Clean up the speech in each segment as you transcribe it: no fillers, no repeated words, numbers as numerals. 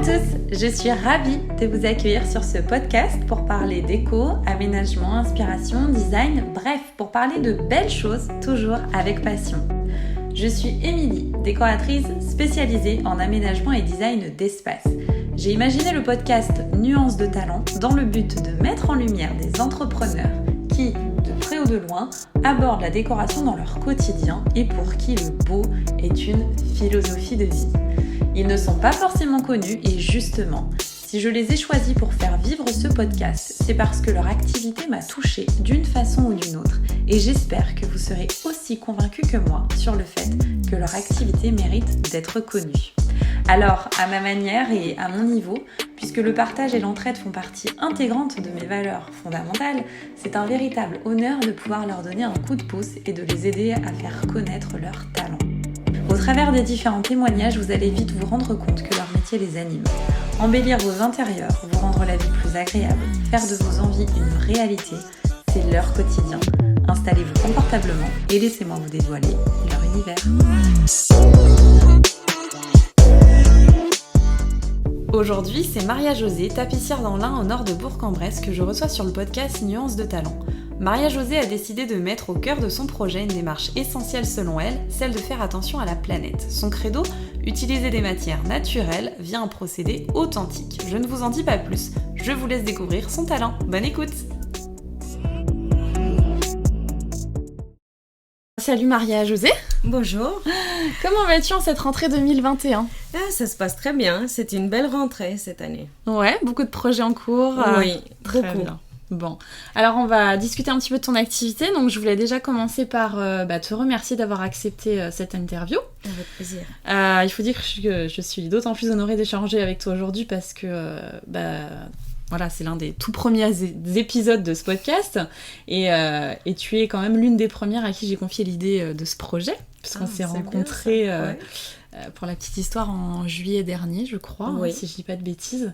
tous, je suis ravie de vous accueillir sur ce podcast pour parler déco, aménagement, inspiration, design, bref, pour parler de belles choses, toujours avec passion. Je suis Émilie, décoratrice spécialisée en aménagement et design d'espace. J'ai imaginé le podcast Nuances de talent dans le but de mettre en lumière des entrepreneurs qui, de près ou de loin, abordent la décoration dans leur quotidien et pour qui le beau est une philosophie de vie. Ils ne sont pas forcément connus et justement, si je les ai choisis pour faire vivre ce podcast, c'est parce que leur activité m'a touchée d'une façon ou d'une autre et j'espère que vous serez aussi convaincus que moi sur le fait que leur activité mérite d'être connue. Alors, à ma manière et à mon niveau, puisque le partage et l'entraide font partie intégrante de mes valeurs fondamentales, c'est un véritable honneur de pouvoir leur donner un coup de pouce et de les aider à faire connaître leurs talents. Au travers des différents témoignages, vous allez vite vous rendre compte que leur métier les anime. Embellir vos intérieurs, vous rendre la vie plus agréable, faire de vos envies une réalité, c'est leur quotidien. Installez-vous confortablement et laissez-moi vous dévoiler leur univers. Aujourd'hui, c'est Maria-Josée, tapissière dans l'Ain au nord de Bourg-en-Bresse, que je reçois sur le podcast Nuances de talent. Maria-Josée a décidé de mettre au cœur de son projet une démarche essentielle selon elle, celle de faire attention à la planète. Son credo, utiliser des matières naturelles via un procédé authentique. Je ne vous en dis pas plus, je vous laisse découvrir son talent. Bonne écoute! Salut Maria-Josée. Bonjour. Comment vas-tu en cette rentrée 2021 ? Ça se passe très bien, c'est une belle rentrée cette année. Ouais, beaucoup de projets en cours. Oui, très beaucoup. Bien. Bon, alors on va discuter un petit peu de ton activité. Donc je voulais déjà commencer par te remercier d'avoir accepté cette interview. Avec plaisir. Il faut dire que je suis d'autant plus honorée d'échanger avec toi aujourd'hui parce que voilà, c'est l'un des tout premiers épisodes de ce podcast et tu es quand même l'une des premières à qui j'ai confié l'idée de ce projet puisqu'on s'est rencontrés pour la petite histoire en juillet dernier, je crois, oui. Si je dis pas de bêtises.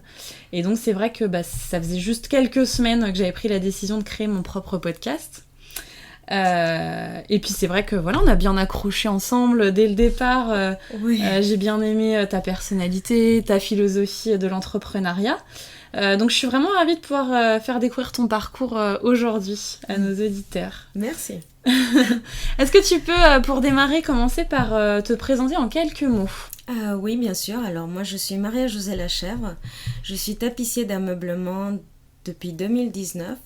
Et donc c'est vrai que ça faisait juste quelques semaines que j'avais pris la décision de créer mon propre podcast. Et puis c'est vrai que voilà, on a bien accroché ensemble dès le départ. J'ai bien aimé ta personnalité, ta philosophie de l'entrepreneuriat. Donc je suis vraiment ravie de pouvoir faire découvrir ton parcours aujourd'hui à nos auditeurs. Merci. Est-ce que tu peux, pour démarrer, commencer par te présenter en quelques mots ? Oui, bien sûr. Alors moi, je suis Maria-Josée Lachèvre. Je suis tapissier d'ameublement depuis 2019.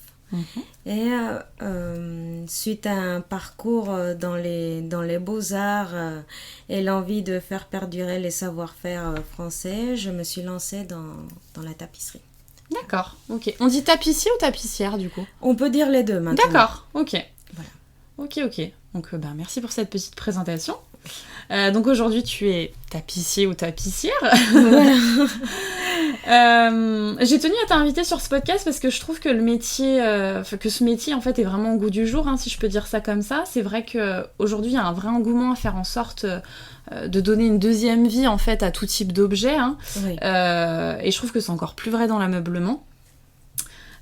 Et suite à un parcours dans les beaux-arts et l'envie de faire perdurer les savoir-faire français, je me suis lancée dans la tapisserie. D'accord, ok. On dit tapissier ou tapissière du coup ? On peut dire les deux maintenant. D'accord, ok. Voilà. Ok. Donc merci pour cette petite présentation. Donc aujourd'hui tu es tapissier ou tapissière. Voilà. J'ai tenu à t'inviter sur ce podcast parce que je trouve que ce métier en fait est vraiment au goût du jour, si je peux dire ça comme ça. C'est vrai qu'aujourd'hui il y a un vrai engouement à faire en sorte de donner une deuxième vie en fait à tout type d'objet. Oui. Et je trouve que c'est encore plus vrai dans l'ameublement.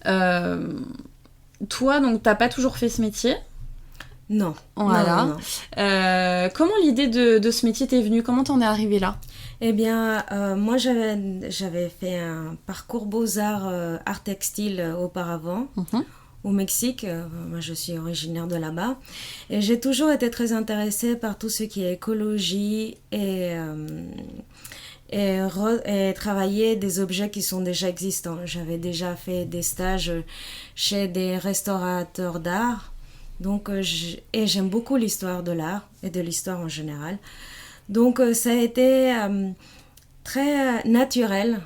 Toi donc t'as pas toujours fait ce métier ? Non. Voilà. Non. Comment l'idée de ce métier t'est venue ? Comment t'en es arrivée là ? Eh bien, moi j'avais fait un parcours beaux-arts, art textile auparavant, au Mexique. Moi je suis originaire de là-bas. Et j'ai toujours été très intéressée par tout ce qui est écologie et travailler des objets qui sont déjà existants. J'avais déjà fait des stages chez des restaurateurs d'art. Donc, et j'aime beaucoup l'histoire de l'art et de l'histoire en général. Donc, ça a été très naturel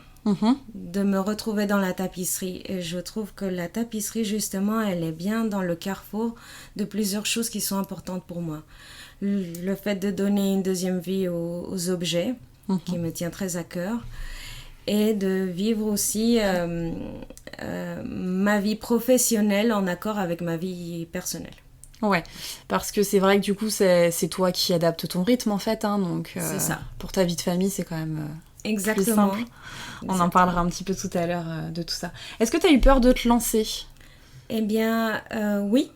de me retrouver dans la tapisserie. Et je trouve que la tapisserie, justement, elle est bien dans le carrefour de plusieurs choses qui sont importantes pour moi. Le fait de donner une deuxième vie aux objets, qui me tient très à cœur. Et de vivre aussi ma vie professionnelle en accord avec ma vie personnelle. Ouais, parce que c'est vrai que du coup, c'est toi qui adaptes ton rythme en fait, donc c'est ça. Pour ta vie de famille, c'est quand même Exactement. plus simple. Exactement. On en parlera un petit peu tout à l'heure de tout ça. Est-ce que tu as eu peur de te lancer ? Eh bien, oui.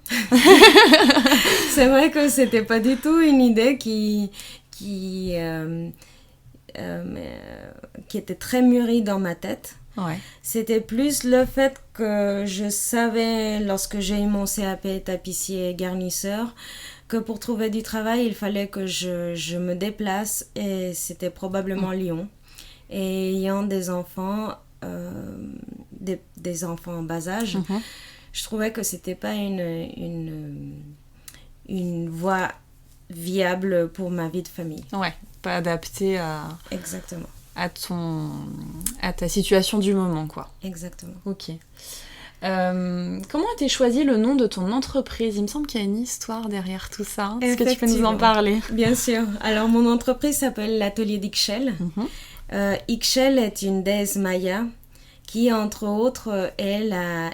C'est vrai que c'était pas du tout une idée qui qui était très mûri dans ma tête. Ouais. C'était plus le fait que je savais, lorsque j'ai eu mon CAP tapissier et garnisseur, que pour trouver du travail, il fallait que je me déplace, et c'était probablement Lyon. Et ayant des enfants, des enfants en bas âge, je trouvais que c'était pas une voie viable pour ma vie de famille. Ouais, pas adaptée Exactement. à ta situation du moment, quoi. Exactement. Ok. Comment a été choisi le nom de ton entreprise ? Il me semble qu'il y a une histoire derrière tout ça. Est-ce que tu peux nous en parler ? Bien sûr. Alors, mon entreprise s'appelle l'Atelier d'Ixchel. Ixchel est une déesse maya qui, entre autres, est la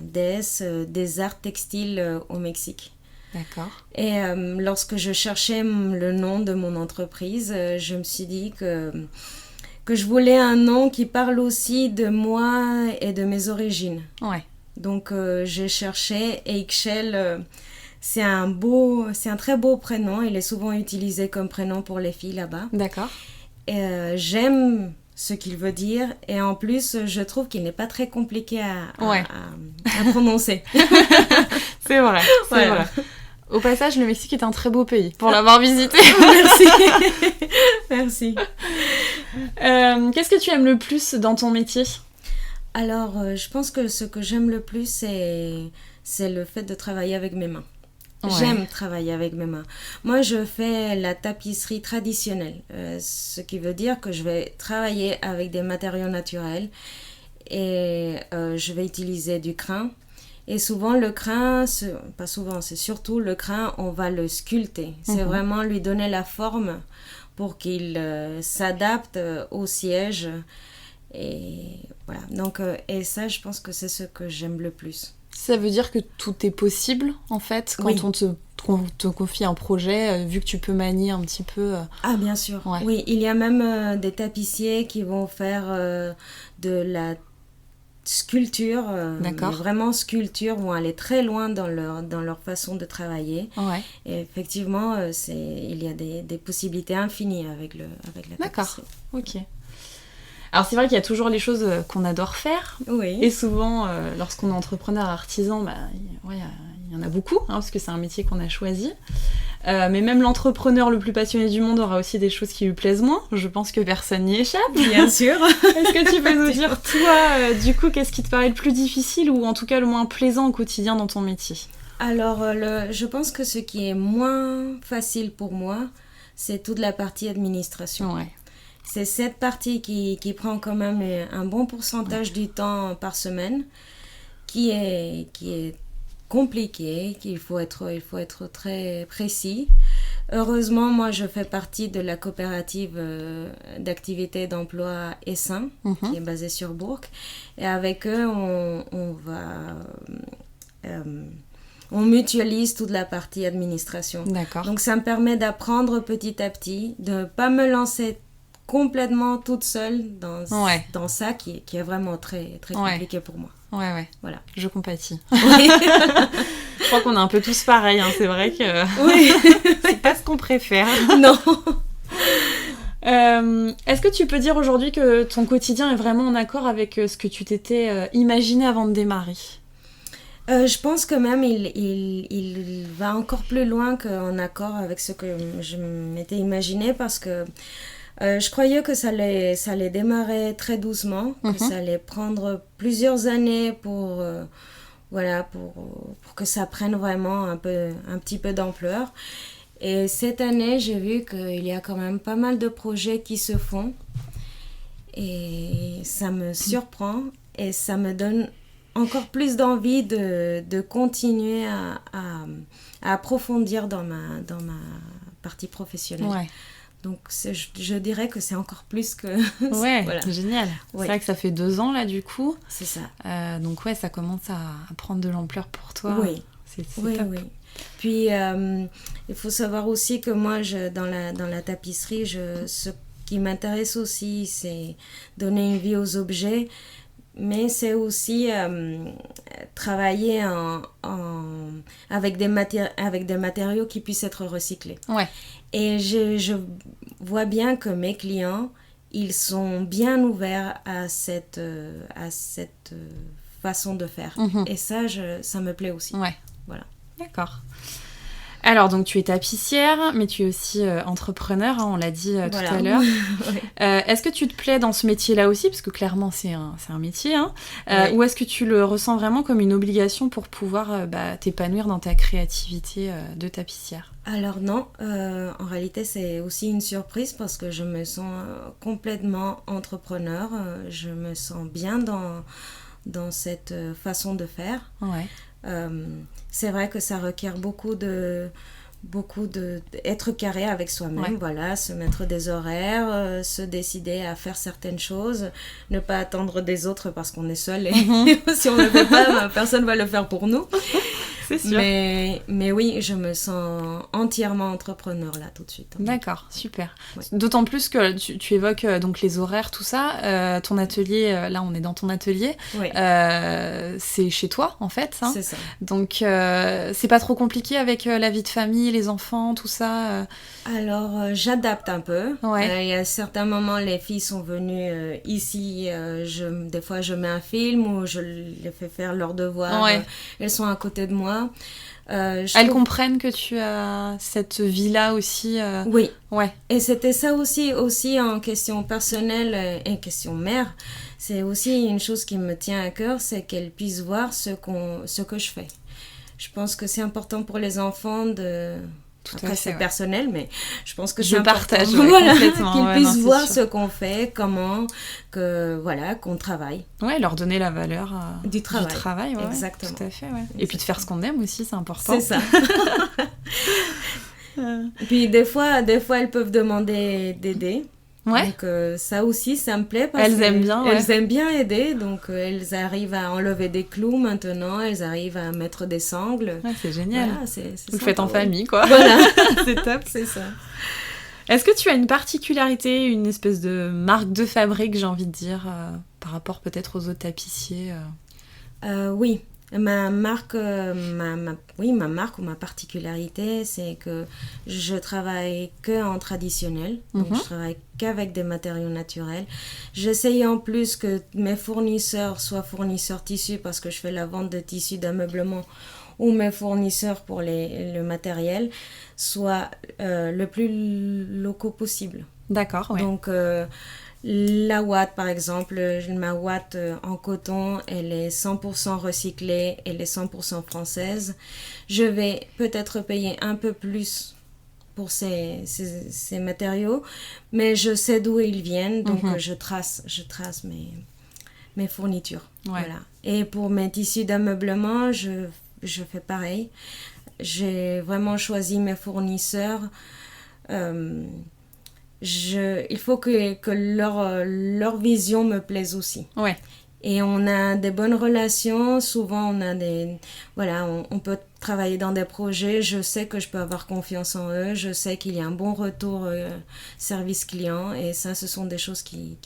déesse des arts textiles au Mexique. D'accord. Et lorsque je cherchais le nom de mon entreprise, je me suis dit que je voulais un nom qui parle aussi de moi et de mes origines. Ouais. Donc j'ai cherché, et Ixchel, c'est un très beau prénom. Il est souvent utilisé comme prénom pour les filles là-bas. D'accord. Et j'aime ce qu'il veut dire, et en plus je trouve qu'il n'est pas très compliqué à prononcer. C'est vrai, c'est vrai. Au passage, le Mexique est un très beau pays pour l'avoir visité. Merci. Merci. Qu'est-ce que tu aimes le plus dans ton métier ? Alors, je pense que ce que j'aime le plus, c'est le fait de travailler avec mes mains. Ouais. J'aime travailler avec mes mains. Moi, je fais la tapisserie traditionnelle, ce qui veut dire que je vais travailler avec des matériaux naturels, et je vais utiliser du crin. Et souvent, le crin, pas souvent, c'est surtout le crin, on va le sculpter. C'est vraiment lui donner la forme pour qu'il s'adapte au siège. Et voilà. Donc, et ça, je pense que c'est ce que j'aime le plus. Ça veut dire que tout est possible, en fait, quand on te confie un projet, vu que tu peux manier un petit peu... Ah, bien sûr. Ouais. Oui, il y a même des tapissiers qui vont faire de la sculpture, vraiment sculpture, vont aller très loin dans leur façon de travailler. Ouais. Et effectivement, il y a des possibilités infinies avec la tapisserie. D'accord, ok. Alors c'est vrai qu'il y a toujours les choses qu'on adore faire. Oui. Et souvent, lorsqu'on est entrepreneur artisan, il y en a beaucoup, parce que c'est un métier qu'on a choisi. Mais même l'entrepreneur le plus passionné du monde aura aussi des choses qui lui plaisent moins. Je pense que personne n'y échappe. Bien sûr. Est-ce que tu peux nous dire, toi, du coup, qu'est-ce qui te paraît le plus difficile, ou en tout cas le moins plaisant au quotidien dans ton métier ? Alors, je pense que ce qui est moins facile pour moi, c'est toute la partie administration. Ouais. C'est cette partie qui prend quand même un bon pourcentage du temps par semaine, qui est compliqué, qu'il faut être très précis. Heureusement, moi, je fais partie de la coopérative d'activité d'emploi Essin, qui est basée sur Bourg. Et avec eux, on mutualise toute la partie administration. D'accord. Donc, ça me permet d'apprendre petit à petit, de ne pas me lancer complètement toute seule dans ça qui est vraiment très, très compliqué pour moi. Ouais. Voilà. Je compatis. Oui. Je crois qu'on est un peu tous pareils, c'est vrai que c'est pas ce qu'on préfère. Non. Est-ce que tu peux dire aujourd'hui que ton quotidien est vraiment en accord avec ce que tu t'étais imaginé avant de démarrer ? Je pense que même il va encore plus loin qu'en accord avec ce que je m'étais imaginé, parce que je croyais que ça allait démarrer très doucement, que ça allait prendre plusieurs années pour que ça prenne vraiment un petit peu d'ampleur. Et cette année, j'ai vu qu'il y a quand même pas mal de projets qui se font. Et ça me surprend, et ça me donne encore plus d'envie de continuer à approfondir dans ma partie professionnelle. Ouais. Donc, je dirais que c'est encore plus que... Ouais, voilà. Génial. Ouais. C'est vrai que ça fait 2 ans, là, du coup. C'est ça. Donc, ouais, ça commence à prendre de l'ampleur pour toi. Oui. C'est oui, top. Oui. Puis, il faut savoir aussi que moi, dans la tapisserie, ce qui m'intéresse aussi, c'est donner une vie aux objets, mais c'est aussi travailler avec des matériaux qui puissent être recyclés. Ouais. Et je vois bien que mes clients, ils sont bien ouverts à cette façon de faire. Et ça me plaît aussi. Ouais. Voilà. D'accord. Alors, donc, tu es tapissière, mais tu es aussi entrepreneur, hein, on l'a dit tout à l'heure. Ouais. Est-ce que tu te plais dans ce métier-là aussi? Parce que clairement, c'est un métier. Hein. Ouais. Ou est-ce que tu le ressens vraiment comme une obligation pour pouvoir t'épanouir dans ta créativité de tapissière? Alors non, en réalité, c'est aussi une surprise parce que je me sens complètement entrepreneur. Je me sens bien dans cette façon de faire. Ouais. C'est vrai que ça requiert beaucoup de être carré avec soi-même, ouais. Voilà, se mettre des horaires, se décider à faire certaines choses, ne pas attendre des autres parce qu'on est seul et si on ne le fait pas, personne va le faire pour nous. C'est sûr. Mais oui, je me sens entièrement entrepreneur là tout de suite. D'accord, super. Ouais. D'autant plus que tu évoques donc les horaires, tout ça. Ton atelier, là on est dans ton atelier, oui. C'est chez toi en fait. Hein. C'est ça. Donc c'est pas trop compliqué avec la vie de famille, les enfants, tout ça Alors j'adapte un peu. Ouais. Il y a certains moments, les filles sont venues ici, des fois je mets un film ou je les fais faire leurs devoirs. Ouais. Elles sont à côté de moi. Elles comprennent que tu as cette vie-là aussi. Oui. Ouais. Et c'était ça aussi en question personnelle et question mère. C'est aussi une chose qui me tient à cœur, c'est qu'elles puissent voir ce que je fais. Je pense que c'est important pour les enfants de... Tout Après, c'est personnel, mais je pense que je partage voilà, complètement. Qu'ils puissent voir ce qu'on fait, comment, qu'on travaille. Ouais, leur donner la valeur du travail. Ouais, exactement. Tout à fait, ouais. Exactement. Et puis de faire ce qu'on aime aussi, c'est important. C'est ça. Puis des fois, elles peuvent demander d'aider. Ouais. Donc ça aussi, ça me plaît parce elles aiment bien. Elles aiment bien aider, donc elles arrivent à enlever des clous maintenant, elles arrivent à mettre des sangles. Ouais, c'est génial. Voilà, c'est vous le faites en famille, quoi. Voilà, c'est top. C'est ça. Est-ce que tu as une particularité, une espèce de marque de fabrique, j'ai envie de dire, par rapport peut-être aux autres tapissiers Oui. Ma marque ou ma particularité, c'est que je travaille que en traditionnel, donc je travaille qu'avec des matériaux naturels. J'essaye en plus que mes fournisseurs soient fournisseurs tissus parce que je fais la vente de tissus d'ameublement ou mes fournisseurs pour le matériel soient le plus locaux possible. D'accord, ouais. Donc la ouate, par exemple, ma ouate en coton, elle est 100% recyclée, elle est 100% française. Je vais peut-être payer un peu plus pour ces matériaux, mais je sais d'où ils viennent, donc je trace mes fournitures. Ouais. Voilà. Et pour mes tissus d'ameublement, je fais pareil. J'ai vraiment choisi mes fournisseurs. Il faut que leur vision me plaise aussi. Ouais. Et on a des bonnes relations. Souvent, on peut travailler dans des projets. Je sais que je peux avoir confiance en eux. Je sais qu'il y a un bon retour service client. Et ça, ce sont des choses qui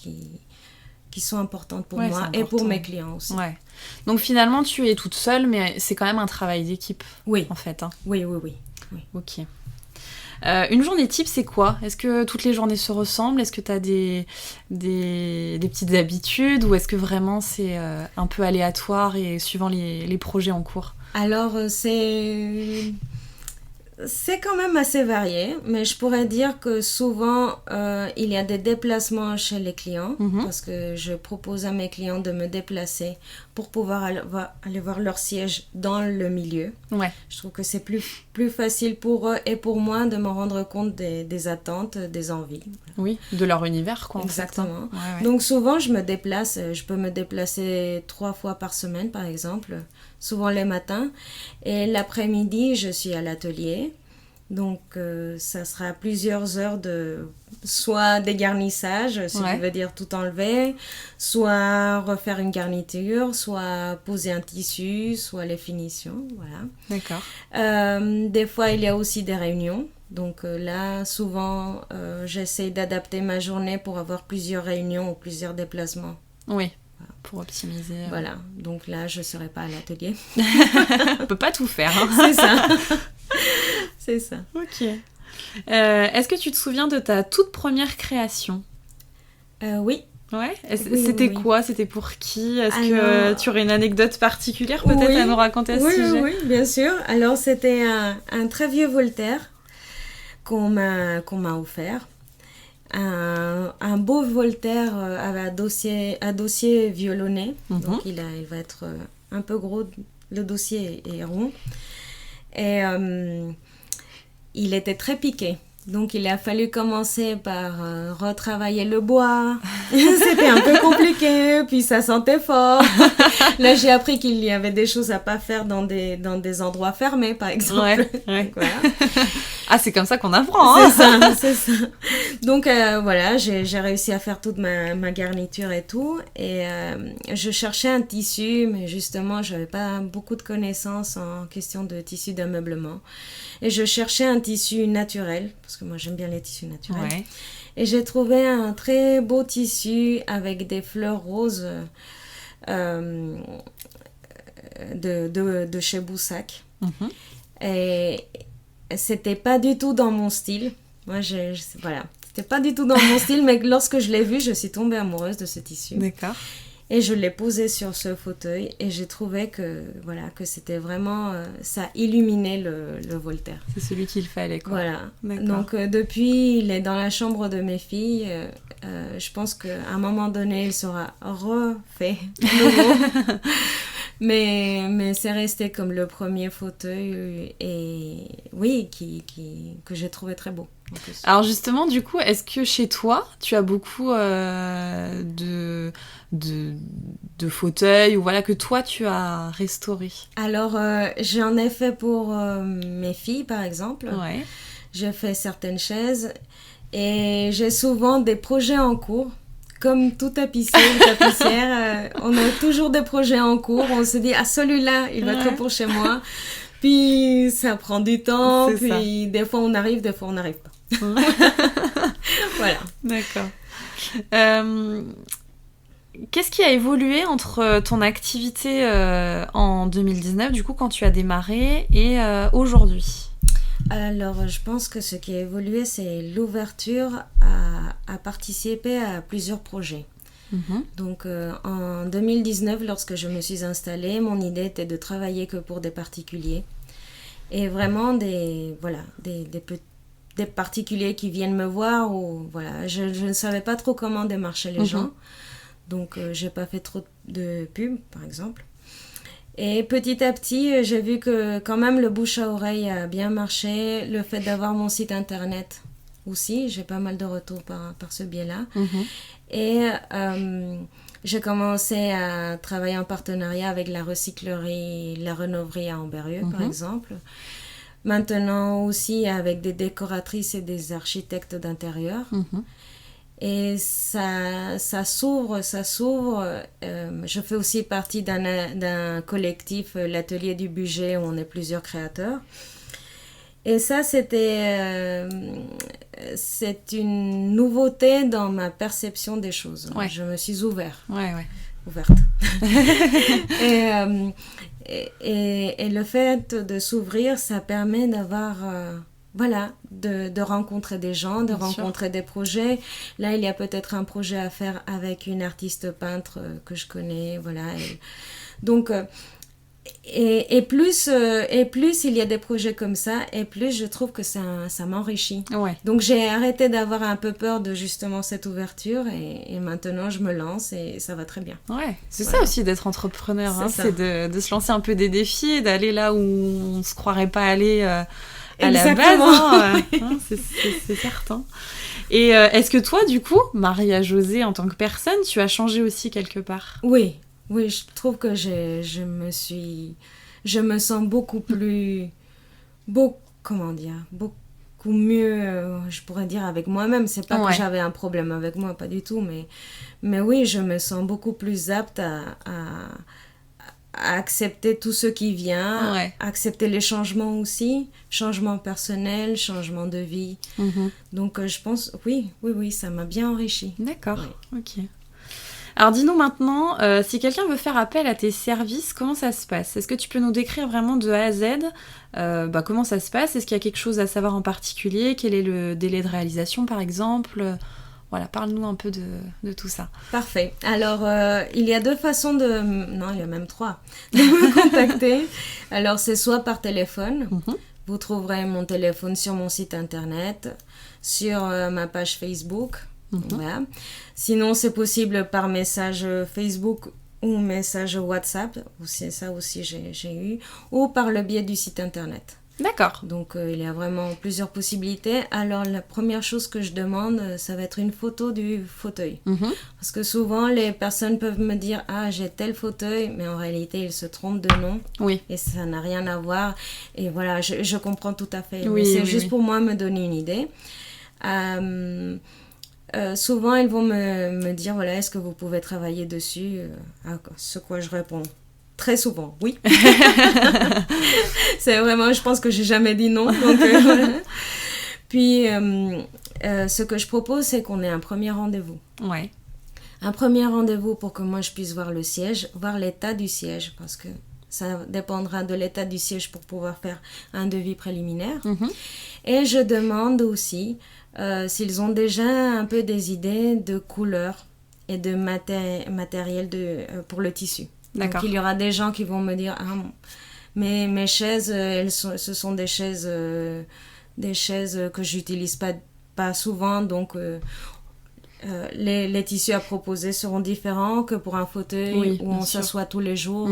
sont importantes pour moi et pour mes clients aussi. Ouais. Donc finalement, tu es toute seule, mais c'est quand même un travail d'équipe. Oui. En fait. Hein. Oui. Ok. Une journée type, c'est quoi? Est-ce que toutes les journées se ressemblent? Est-ce que tu as des petites habitudes? Ou est-ce que vraiment c'est un peu aléatoire et suivant les projets en cours? Alors, c'est quand même assez varié, mais je pourrais dire que souvent, il y a des déplacements chez les clients, parce que je propose à mes clients de me déplacer pour pouvoir aller voir leur siège dans le milieu. Ouais. Je trouve que c'est plus facile pour eux et pour moi de me rendre compte des attentes, des envies. Oui, de leur univers, quoi. Exactement. En fait, hein. Ouais. Donc souvent, je peux me déplacer 3 fois par semaine, par exemple, souvent les matins. Et l'après-midi, je suis à l'atelier. Donc, ça sera plusieurs heures de soit dégarnissage, si je veux dire tout enlever, soit refaire une garniture, soit poser un tissu, soit les finitions, voilà. D'accord. Des fois, il y a aussi des réunions. Donc là, souvent, j'essaie d'adapter ma journée pour avoir plusieurs réunions ou plusieurs déplacements. Oui. Pour optimiser. Voilà, donc là, je ne serai pas à l'atelier. On peut pas tout faire. Hein. C'est ça. C'est ça. Ok. Est-ce que tu te souviens de ta toute première création ? Oui. Ouais. Oui, c'était oui. quoi ? C'était pour qui ? Est-ce que tu aurais une anecdote particulière peut-être à nous raconter à ce sujet ? Oui, bien sûr. Alors, c'était un très vieux Voltaire qu'on m'a offert. Un beau Voltaire à dossier violonné. Donc il va être un peu gros, le dossier est rond. Et il était très piqué. Donc il a fallu commencer par retravailler le bois. C'était un peu compliqué, puis ça sentait fort. Là j'ai appris qu'il y avait des choses à pas faire dans des endroits fermés, par exemple. Ouais. Voilà. Ah, c'est comme ça qu'on apprend, hein. C'est ça. Donc voilà, j'ai réussi à faire toute ma garniture et tout. Et je cherchais un tissu, mais justement, j'avais pas beaucoup de connaissances en question de tissu d'ameublement. Et je cherchais un tissu naturel, parce que moi j'aime bien les tissus naturels. Ouais. Et j'ai trouvé un très beau tissu avec des fleurs roses de chez Boussac. Et c'était pas du tout dans mon style. Moi, voilà. C'était pas du tout dans mon style, mais lorsque je l'ai vu, je suis tombée amoureuse de ce tissu. D'accord. Et je l'ai posé sur ce fauteuil et j'ai trouvé que c'était vraiment... ça illuminait le Voltaire. C'est celui qu'il fallait, quoi. Voilà. D'accord. Donc, depuis, il est dans la chambre de mes filles. Je pense qu'à un moment donné, il sera refait de nouveau. Mais c'est resté comme le premier fauteuil et oui, que j'ai trouvé très beau. Alors justement, du coup, est-ce que chez toi, tu as beaucoup de fauteuils ou voilà que toi tu as restauré? Alors j'en ai fait pour mes filles par exemple. Ouais. J'ai fait certaines chaises et j'ai souvent des projets en cours. Comme tout tapissier ou tapissière, on a toujours des projets en cours. On se dit, ah, celui-là, il va être pour chez moi. Puis, ça prend du temps. Puis, des fois, on arrive, des fois, on n'arrive pas. Voilà. D'accord. Qu'est-ce qui a évolué entre ton activité en 2019, du coup, quand tu as démarré, et aujourd'hui ? Alors, je pense que ce qui a évolué, c'est l'ouverture à participer à plusieurs projets. Donc, en 2019, lorsque je me suis installée, mon idée était de travailler que pour des particuliers. Et vraiment, des particuliers qui viennent me voir. Ou, voilà, je ne savais pas trop comment démarcher les gens. Donc, je n'ai pas fait trop de pub, par exemple. Et petit à petit, j'ai vu que quand même le bouche à oreille a bien marché. Le fait d'avoir mon site internet aussi, j'ai pas mal de retours par ce biais-là. Et j'ai commencé à travailler en partenariat avec la recyclerie, la Renoverie à Ambérieu, par exemple. Maintenant aussi avec des décoratrices et des architectes d'intérieur. Et ça s'ouvre. Je fais aussi partie d'un collectif, l'Atelier du Budget, où on est plusieurs créateurs. Et ça, c'est une nouveauté dans ma perception des choses. Ouais. Je me suis ouverte. Et le fait de s'ouvrir, ça permet d'avoir... de rencontrer des gens, de rencontrer des projets. Là, il y a peut-être un projet à faire avec une artiste peintre que je connais, voilà. Donc, et plus il y a des projets comme ça, et plus je trouve que ça m'enrichit. Ouais. Donc, j'ai arrêté d'avoir un peu peur de justement cette ouverture, et maintenant, je me lance, et ça va très bien. Ouais, c'est ça aussi d'être entrepreneur, c'est de se lancer un peu des défis, et d'aller là où on ne se croirait pas aller... à Exactement. La base, c'est certain. Et est-ce que toi, du coup, Maria-Josée, en tant que personne, tu as changé aussi quelque part ? Oui, je trouve que je me sens beaucoup plus... comment dire ? Beaucoup mieux, je pourrais dire, avec moi-même. C'est pas que j'avais un problème avec moi, pas du tout, mais oui, je me sens beaucoup plus apte à accepter tout ce qui vient, accepter les changements aussi, changements personnels, changements de vie. Donc je pense, oui, ça m'a bien enrichi. D'accord, ok. Alors dis-nous maintenant, si quelqu'un veut faire appel à tes services, comment ça se passe ? Est-ce que tu peux nous décrire vraiment de A à Z comment ça se passe ? Est-ce qu'il y a quelque chose à savoir en particulier ? Quel est le délai de réalisation par exemple ? Voilà, parle-nous un peu de tout ça. Parfait. Alors, il y a 2 façons non, il y a même 3, de me contacter. Alors, c'est soit par téléphone. Vous trouverez mon téléphone sur mon site internet, sur ma page Facebook. Voilà. Sinon, c'est possible par message Facebook ou message WhatsApp. Ça aussi, j'ai eu. Ou par le biais du site internet. D'accord. Donc, il y a vraiment plusieurs possibilités. Alors, la première chose que je demande, ça va être une photo du fauteuil. Parce que souvent, les personnes peuvent me dire « Ah, j'ai tel fauteuil », mais en réalité, ils se trompent de nom. Oui. Et ça n'a rien à voir. Et voilà, je comprends tout à fait. Oui, mais c'est oui, juste oui. pour moi me donner une idée. Souvent, ils vont me dire « Voilà, est-ce que vous pouvez travailler dessus ?» À ce quoi je réponds. Très souvent, oui. C'est vraiment, je pense que j'ai jamais dit non. Donc, voilà. Puis, ce que je propose, c'est qu'on ait un premier rendez-vous. Ouais. Un premier rendez-vous pour que moi, je puisse voir le siège, voir l'état du siège, parce que ça dépendra de l'état du siège pour pouvoir faire un devis préliminaire. Et je demande aussi s'ils ont déjà un peu des idées de couleurs et de matériel pour le tissu. D'accord. Donc, il y aura des gens qui vont me dire « Ah, mes chaises, ce sont des chaises que j'utilise pas souvent, donc les tissus à proposer seront différents que pour un fauteuil où on s'assoit tous les jours,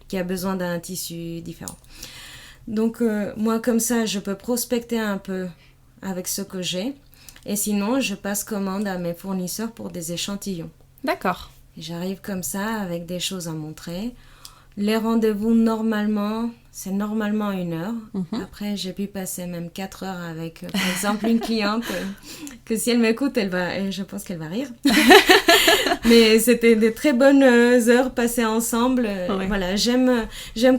qui a besoin d'un tissu différent. » Donc, moi, comme ça, je peux prospecter un peu avec ce que j'ai. Et sinon, je passe commande à mes fournisseurs pour des échantillons. D'accord. J'arrive comme ça avec des choses à montrer. Les rendez-vous, normalement, c'est normalement 1 heure. Après, j'ai pu passer même 4 heures avec, par exemple, une cliente que si elle m'écoute, je pense qu'elle va rire. Mais c'était des très bonnes heures passées ensemble. Ouais. Voilà, j'aime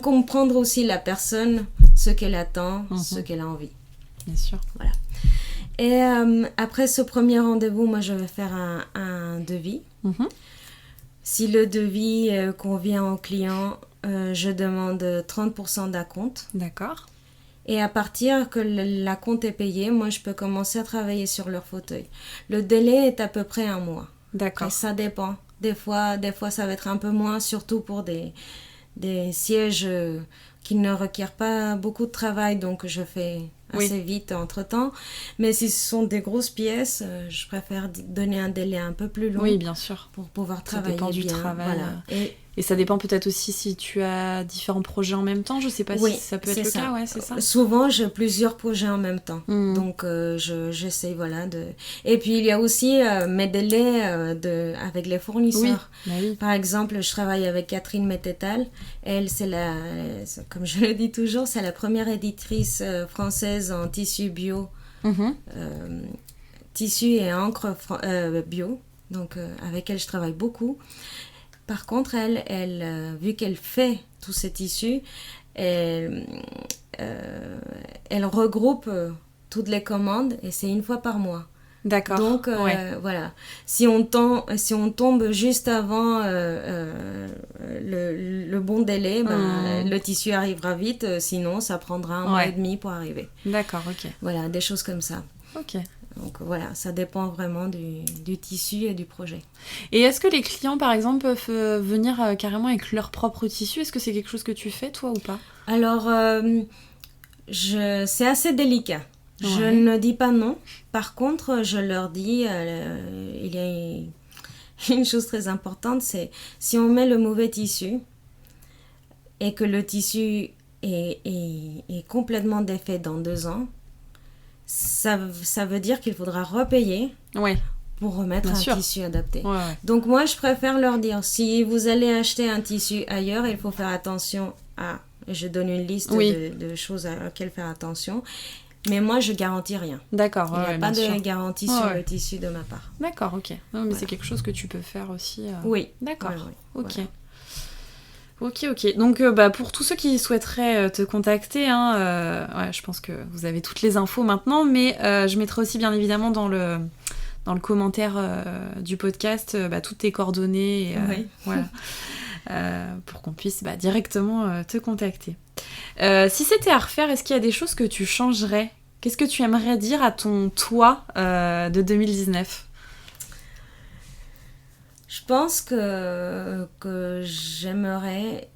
comprendre aussi la personne, ce qu'elle attend, ce qu'elle a envie. Bien sûr. Voilà. Et après ce premier rendez-vous, moi, je vais faire un devis. Si le devis convient au client, je demande 30% d'acompte. D'accord. Et à partir que l'acompte est payé, moi, je peux commencer à travailler sur leur fauteuil. Le délai est à peu près 1 mois. D'accord. Et ça dépend. Des fois, ça va être un peu moins, surtout pour des sièges qui ne requièrent pas beaucoup de travail. Donc, je fais assez vite entre-temps. Mais si ce sont des grosses pièces, je préfère donner un délai un peu plus long. Oui, bien sûr. Pour pouvoir travailler bien. Ça dépend du travail. Voilà. Et ça dépend peut-être aussi si tu as différents projets en même temps. Je sais pas si ça peut être le cas. Ouais, c'est ça. Souvent, j'ai plusieurs projets en même temps. Donc, j'essaie, voilà. Et puis, il y a aussi mes délais avec les fournisseurs. Oui. Par exemple, je travaille avec Catherine Mettetal. Elle, comme je le dis toujours, c'est la première éditrice française en tissu bio. Tissu et encre bio. Donc, avec elle, je travaille beaucoup. Par contre, elle vu qu'elle fait tous ces tissus, elle regroupe toutes les commandes et c'est 1 fois par mois. D'accord. Donc, voilà. Si on tombe juste avant le bon délai, le tissu arrivera vite. Sinon, ça prendra 1 mois et demi pour arriver. D'accord, ok. Voilà, des choses comme ça. Ok. Donc voilà, ça dépend vraiment du tissu et du projet. Et est-ce que les clients, par exemple, peuvent venir carrément avec leur propre tissu ? Est-ce que c'est quelque chose que tu fais, toi, ou pas ? Alors, c'est assez délicat. Je ne dis pas non. Par contre, je leur dis, il y a une chose très importante, c'est si on met le mauvais tissu et que le tissu est complètement défait dans 2 ans, ça veut dire qu'il faudra repayer pour remettre un tissu adapté. Donc moi, je préfère leur dire, si vous allez acheter un tissu ailleurs, il faut faire attention à... Je donne une liste de choses à laquelle faire attention. Mais moi, je garantis rien. D'accord. Il n'y a pas de garantie sur le tissu de ma part. D'accord, ok. Non, mais c'est quelque chose que tu peux faire aussi. Oui. D'accord. Ok. Voilà. Ok. Donc, pour tous ceux qui souhaiteraient te contacter, je pense que vous avez toutes les infos maintenant, mais je mettrai aussi bien évidemment dans dans le commentaire du podcast toutes tes coordonnées. Oui. Voilà. Pour qu'on puisse directement te contacter. Si c'était à refaire, est-ce qu'il y a des choses que tu changerais ? Qu'est-ce que tu aimerais dire à ton toi de 2019 ? Je pense que j'aimerais...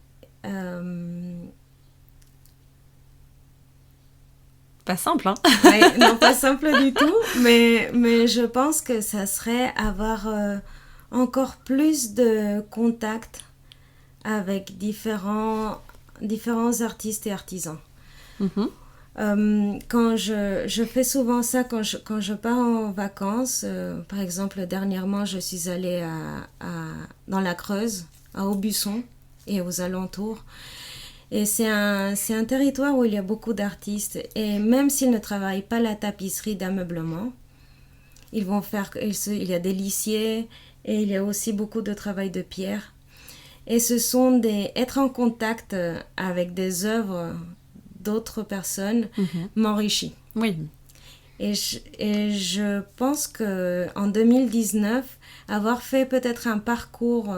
Pas simple, hein ? Ouais, non, pas simple du tout, mais je pense que ça serait avoir encore plus de contact avec différents artistes et artisans. Quand je fais souvent ça quand je pars en vacances, par exemple dernièrement je suis allée dans la Creuse, à Aubusson et aux alentours, et c'est un territoire où il y a beaucoup d'artistes, et même s'ils ne travaillent pas la tapisserie d'ameublement, il y a des lissiers et il y a aussi beaucoup de travail de pierre. Et être en contact avec des œuvres d'autres personnes m'enrichit. Oui. Et je pense qu'en 2019, avoir fait peut-être un parcours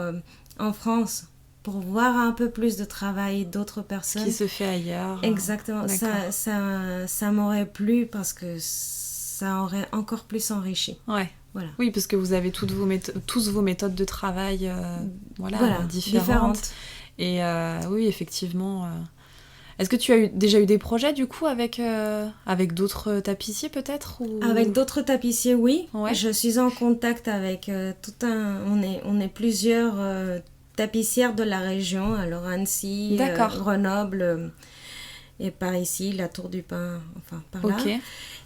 en France pour voir un peu plus de travail d'autres personnes. Qui se fait ailleurs. Exactement. Ça m'aurait plu parce que ça aurait encore plus enrichi. Ouais. Voilà. Oui, parce que vous avez tous vos méthodes de travail différentes. Et oui, effectivement. Est-ce que tu as déjà eu des projets du coup avec d'autres tapissiers peut-être ou... Avec d'autres tapissiers, oui. Ouais. Je suis en contact avec on est plusieurs tapissières de la région. Alors Annecy, Grenoble et par ici, la Tour du Pin, enfin par là. Ok.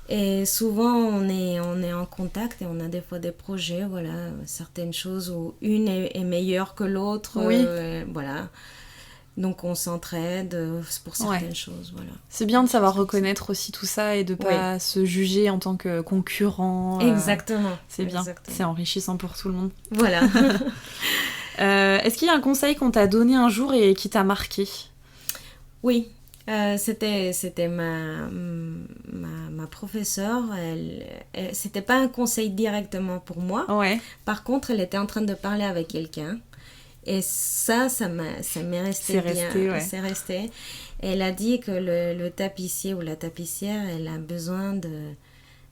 Et souvent, on est en contact et on a des fois des projets, voilà, certaines choses où une est meilleure que l'autre, oui. Voilà. Donc on s'entraide pour certaines choses, voilà. C'est bien de savoir reconnaître aussi tout ça et de pas se juger en tant que concurrent. Exactement. C'est bien, c'est enrichissant pour tout le monde. Voilà. Est-ce qu'il y a un conseil qu'on t'a donné un jour et qui t'a marqué ? Oui. C'était ma professeure. C'était pas un conseil directement pour moi. Ouais. Par contre, elle était en train de parler avec quelqu'un. Et ça m'est resté bien. C'est resté. Et elle a dit que le tapissier ou la tapissière, elle a besoin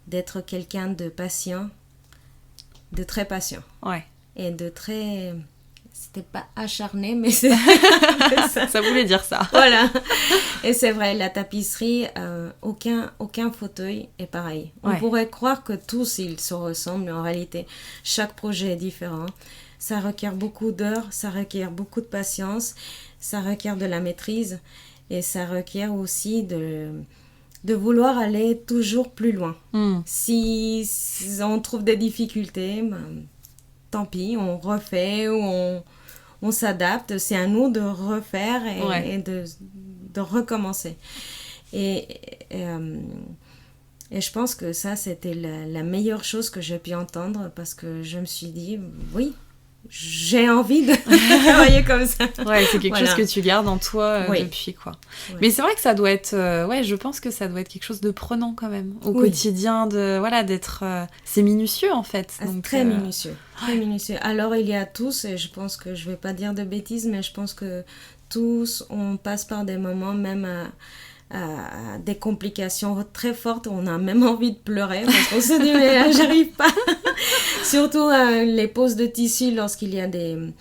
d'être quelqu'un de patient, de très patient. Ouais. Et de très... C'était pas acharné, mais c'est ça. Ça voulait dire ça. Voilà. Et c'est vrai, la tapisserie, aucun fauteuil est pareil. On pourrait croire que tous, ils se ressemblent, mais en réalité, chaque projet est différent. Ça requiert beaucoup d'heures, ça requiert beaucoup de patience, ça requiert de la maîtrise et ça requiert aussi de vouloir aller toujours plus loin. Si on trouve des difficultés, tant pis, on refait ou on s'adapte. C'est à nous de refaire et de recommencer. Et je pense que ça, c'était la meilleure chose que j'ai pu entendre parce que je me suis dit, oui, j'ai envie de travailler comme ça. Ouais, c'est quelque chose que tu gardes en toi depuis, quoi. Ouais. Mais c'est vrai que ça doit être... je pense que ça doit être quelque chose de prenant, quand même, au quotidien, d'être... c'est minutieux, en fait. Donc, très minutieux. Très minutieux. Alors, il y a tous, et je pense que je vais pas dire de bêtises, mais je pense que tous, on passe par des moments, même à des complications très fortes, on a même envie de pleurer, parce qu'on se dit, mais j'arrive pas. Surtout les poses de tissu lorsqu'il y a des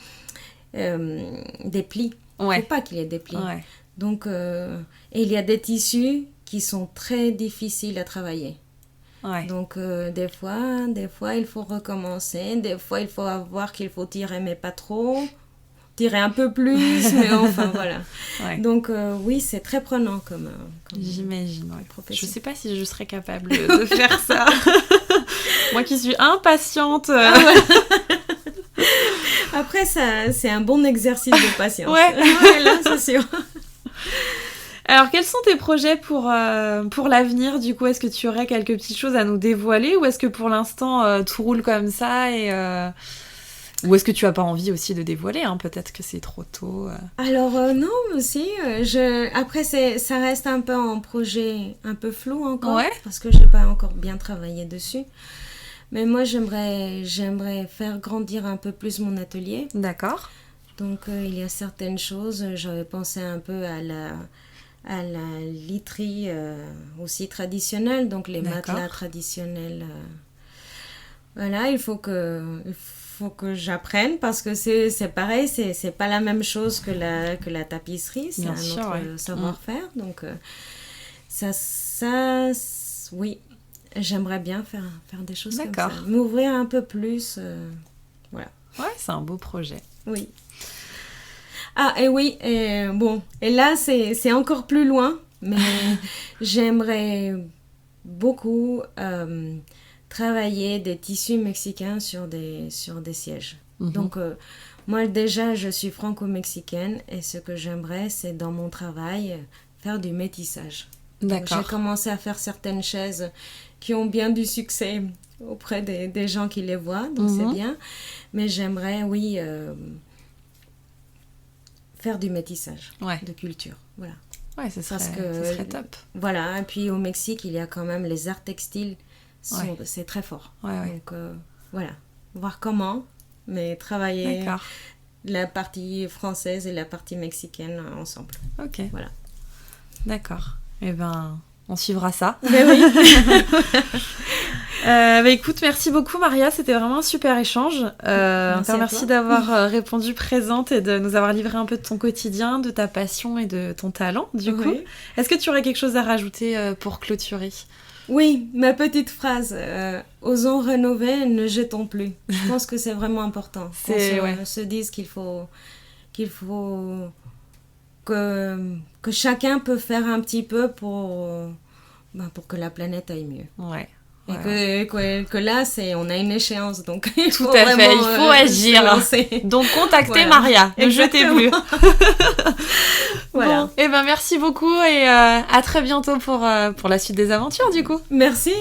plis. Il ne faut pas qu'il y ait des plis. Ouais. Donc, et il y a des tissus qui sont très difficiles à travailler. Ouais. Donc, des fois, il faut recommencer. Des fois, il faut voir qu'il faut tirer, mais pas trop. Tirer un peu plus, mais enfin, voilà. Ouais. Donc, oui, c'est très prenant comme j'imagine, profession. Je ne sais pas si je serais capable de faire ça. Moi qui suis impatiente. Après, ça, c'est un bon exercice de patience. Ouais, là, c'est sûr. Alors, quels sont tes projets pour l'avenir, du coup ? Est-ce que tu aurais quelques petites choses à nous dévoiler ou est-ce que pour l'instant, tout roule comme ça et... Ou est-ce que tu n'as pas envie aussi de dévoiler, hein ? Peut-être que c'est trop tôt. Alors, non, aussi. Après, ça reste un peu en projet un peu flou encore. Ouais. Parce que je n'ai pas encore bien travaillé dessus. Mais moi, j'aimerais faire grandir un peu plus mon atelier. D'accord. Donc, il y a certaines choses. J'avais pensé un peu à la literie aussi traditionnelle, donc les matelas traditionnels. Voilà, il faut que j'apprenne parce que c'est pareil, c'est pas la même chose que la tapisserie, c'est autre savoir-faire. Donc, oui. J'aimerais bien faire des choses comme ça. M'ouvrir un peu plus. Voilà. Ouais, c'est un beau projet. Oui. Ah, et oui. Bon. Et là, c'est encore plus loin. Mais j'aimerais beaucoup travailler des tissus mexicains sur des sièges. Donc, moi, déjà, je suis franco-mexicaine. Et ce que j'aimerais, c'est dans mon travail, faire du métissage. D'accord. J'ai commencé à faire certaines chaises qui ont bien du succès auprès des gens qui les voient, donc c'est bien. Mais j'aimerais, oui, faire du métissage de culture. Voilà. Ouais, ce serait top. Voilà, et puis au Mexique, il y a quand même les arts textiles, c'est très fort. Donc voilà, voir comment, mais travailler la partie française et la partie mexicaine ensemble. Ok. Voilà. D'accord. Eh ben, on suivra ça. Mais oui. Écoute, merci beaucoup Maria, c'était vraiment un super échange. Merci d'avoir répondu présente et de nous avoir livré un peu de ton quotidien, de ta passion et de ton talent du coup. Est-ce que tu aurais quelque chose à rajouter pour clôturer ? Oui, ma petite phrase, osons rénover, ne jetons plus. Je pense que c'est vraiment important. On se dise qu'il faut que chacun peut faire un petit peu pour que la planète aille mieux. Et que là, on a une échéance, donc il faut agir. Donc contactez Maria, ne jetez plus. Voilà. Bon, et ben merci beaucoup et à très bientôt pour la suite des aventures du coup. Merci.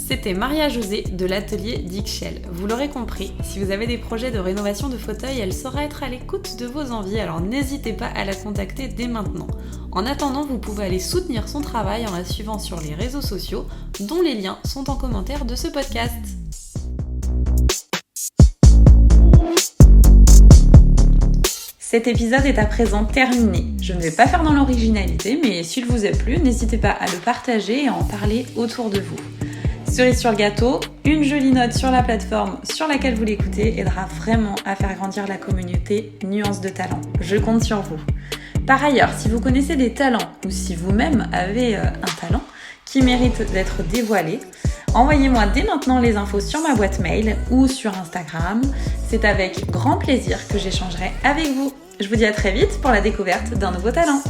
C'était Maria-Josée de l'atelier d'Ixchel. Vous l'aurez compris, si vous avez des projets de rénovation de fauteuils, elle saura être à l'écoute de vos envies, alors n'hésitez pas à la contacter dès maintenant. En attendant, vous pouvez aller soutenir son travail en la suivant sur les réseaux sociaux, dont les liens sont en commentaire de ce podcast. Cet épisode est à présent terminé. Je ne vais pas faire dans l'originalité, mais s'il vous a plu, n'hésitez pas à le partager et à en parler autour de vous. Cerise sur le gâteau, une jolie note sur la plateforme sur laquelle vous l'écoutez aidera vraiment à faire grandir la communauté Nuances de Talent. Je compte sur vous. Par ailleurs, si vous connaissez des talents ou si vous-même avez un talent qui mérite d'être dévoilé, envoyez-moi dès maintenant les infos sur ma boîte mail ou sur Instagram. C'est avec grand plaisir que j'échangerai avec vous. Je vous dis à très vite pour la découverte d'un nouveau talent.